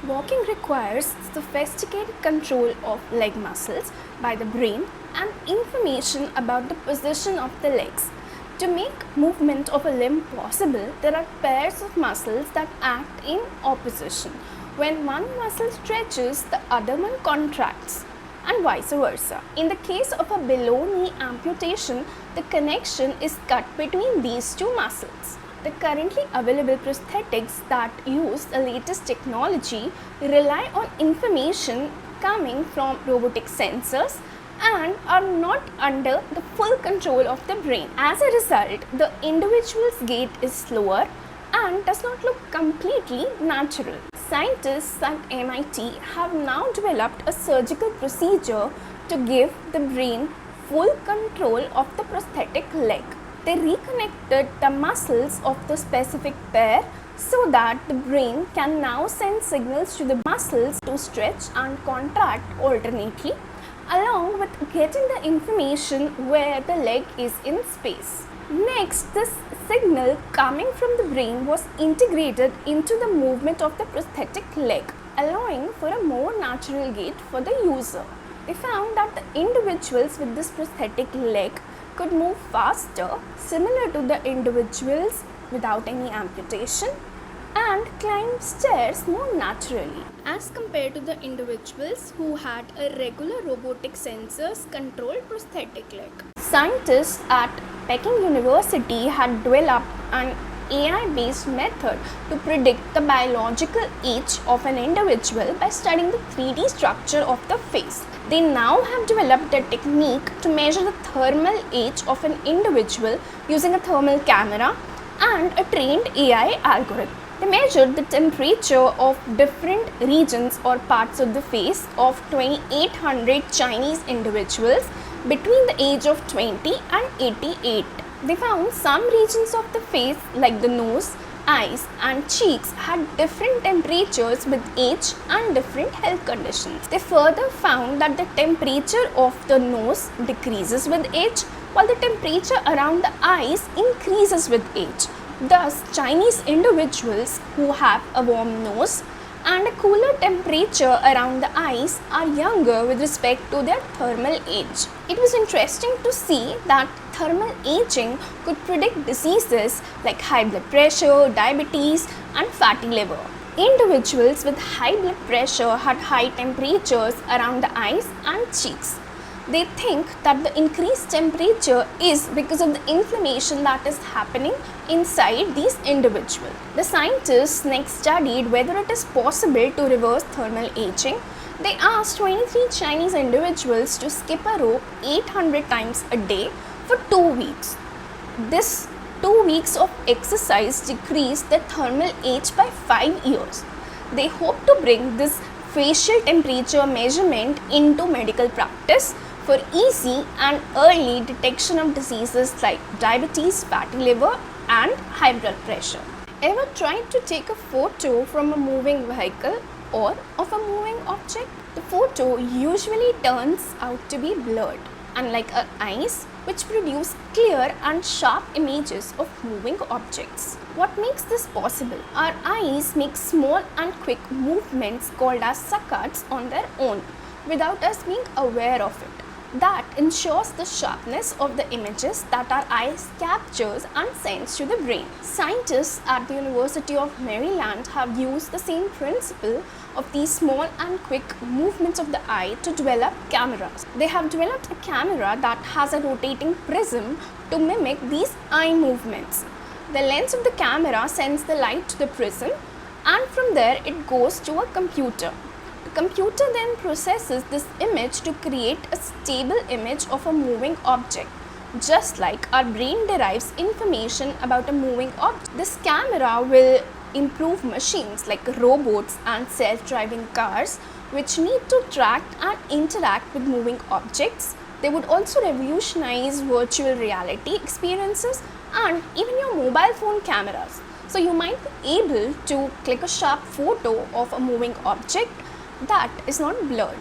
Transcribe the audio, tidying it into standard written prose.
Walking requires sophisticated control of leg muscles by the brain and information about the position of the legs. To make movement of a limb possible, there are pairs of muscles that act in opposition. When one muscle stretches, the other one contracts, and vice versa. In the case of a below knee amputation, the connection is cut between these two muscles. The currently available prosthetics that use the latest technology rely on information coming from robotic sensors and are not under the full control of the brain. As a result, the individual's gait is slower and does not look completely natural. Scientists at MIT have now developed a surgical procedure to give the brain full control of the prosthetic leg. They reconnected the muscles of the specific pair so that the brain can now send signals to the muscles to stretch and contract alternately, along with getting the information where the leg is in space. Next, this signal coming from the brain was integrated into the movement of the prosthetic leg, allowing for a more natural gait for the user. They found that the individuals with this prosthetic leg could move faster, similar to the individuals without any amputation, and climb stairs more naturally as compared to the individuals who had a regular robotic sensors controlled prosthetic leg. Scientists at Peking University had developed an AI-based method to predict the biological age of an individual by studying the 3D structure of the face. They now have developed a technique to measure the thermal age of an individual using a thermal camera and a trained AI algorithm. They measured the temperature of different regions or parts of the face of 2,800 Chinese individuals between the age of 20 and 88. They found some regions of the face like the nose, eyes and cheeks had different temperatures with age and different health conditions. They further found that the temperature of the nose decreases with age while the temperature around the eyes increases with age. Thus, Chinese individuals who have a warm nose and a cooler temperature around the eyes are younger with respect to their thermal age. It was interesting to see that thermal aging could predict diseases like high blood pressure, diabetes, and fatty liver. Individuals with high blood pressure had high temperatures around the eyes and cheeks. They think that the increased temperature is because of the inflammation that is happening inside these individuals. The scientists next studied whether it is possible to reverse thermal aging. They asked 23 Chinese individuals to skip a rope 800 times a day for 2 weeks. This 2 weeks of exercise decreased the thermal age by 5 years. They hope to bring this facial temperature measurement into medical practice for easy and early detection of diseases like diabetes, fatty liver, and high blood pressure. Ever tried to take a photo from a moving vehicle or of a moving object? The photo usually turns out to be blurred, unlike our eyes, which produce clear and sharp images of moving objects. What makes this possible? Our eyes make small and quick movements called as saccades on their own, without us being aware of it. That ensures the sharpness of the images that our eyes captures and sends to the brain. Scientists at the University of Maryland have used the same principle of these small and quick movements of the eye to develop cameras. They have developed a camera that has a rotating prism to mimic these eye movements. The lens of the camera sends the light to the prism, and from there it goes to a computer. The computer then processes this image to create a stable image of a moving object. Just like our brain derives information about a moving object, this camera will improve machines like robots and self-driving cars, which need to track and interact with moving objects. They would also revolutionize virtual reality experiences and even your mobile phone cameras. So you might be able to click a sharp photo of a moving object that is not blurred.